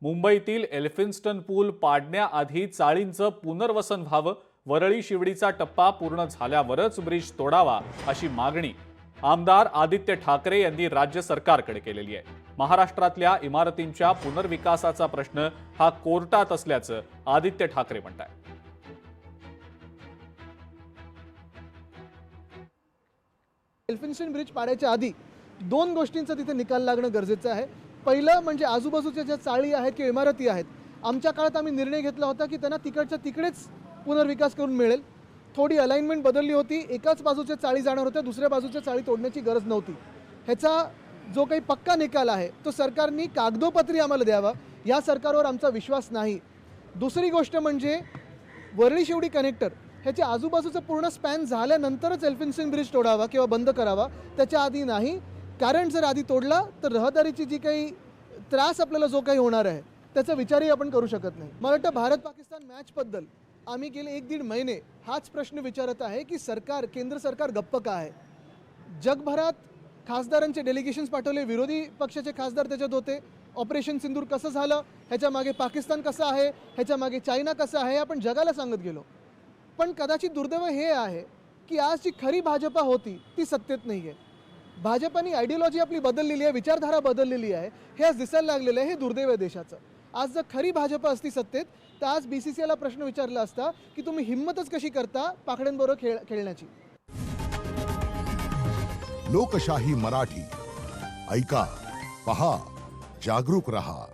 मुंबईतील एल्फिन्स्टन पूल पाडण्याआधी चाळींचं पुनर्वसन व्हावं, वरळी शिवडीचा टप्पा पूर्ण झाल्यावरच ब्रिज तोडावा अशी मागणी आमदार आदित्य ठाकरे यांनी राज्य सरकारकडे केलेली आहे। महाराष्ट्रातल्या इमारतींच्या पुनर्विकासाचा प्रश्न हा कोर्टात असल्याचं आदित्य ठाकरे म्हणतात। एल्फिन्स्टन ब्रिज पाडायच्या आधी दोन गोष्टींचा तिथे निकाल लागणं गरजेचं आहे। पहिलं म्हणजे आजूबाजूच्या ज्या चाळी आहेत किंवा इमारती आहेत, आमच्या काळात आम्ही निर्णय घेतला होता की त्यांना तिकडच्या तिकडेच पुनर्विकास करून मिळेल। थोडी अलाइनमेंट बदलली होती, एकाच बाजूच्या चाळी जाणार होत्या, दुसऱ्या बाजूच्या चाळी तोडण्याची गरज नव्हती। ह्याचा जो काही पक्का निकाल आहे तो सरकारने कागदोपत्री आम्हाला द्यावा, या सरकारवर आमचा विश्वास नाही। दुसरी गोष्ट म्हणजे वरळी शिवडी कनेक्टर ह्याच्या आजूबाजूचं पूर्ण स्पॅन झाल्यानंतरच एल्फिन्स्टन ब्रिज तोडावा किंवा बंद करावा, त्याच्या आधी नाही। कारण जर आधी तोडला तर रहदारीची जी काही त्रास आपल्याला जो काही होणार आहे त्याचा विचारही आपण करू शकत नाही। मला वाटतं भारत पाकिस्तान मॅचबद्दल आम्ही गेले 1-1.5 महिने हाच प्रश्न विचारत आहे की सरकार, केंद्र सरकार गप्प का आहे। जगभरात खासदारांचे डेलिगेशन्स पाठवले, विरोधी पक्षाचे खासदार त्याच्यात होते। ऑपरेशन सिंदूर कसं झालं, ह्याच्या मागे पाकिस्तान कसं आहे, ह्याच्या मागे चायना कसं आहे, आपण जगाला सांगत गेलो। पण कदाचित दुर्दैव हे आहे की आज जी खरी भाजपा होती ती सत्तेत नाही आहे। भाजपाने आयडियोलॉजी आपली बदललेली आहे, विचारधारा बदललेली आहे, हे आज दिसायला लागलेलं आहे। हे दुर्दैव आहे देशाचं। आज जर खरी भाजपा असती सत्तेत तर आज BCCIला प्रश्न विचारला असता की तुम्ही हिम्मतच कशी करता पाखड्यांबरोबर खेळण्याची। लोकशाही मराठी ऐका, पहा, जागरूक रहा।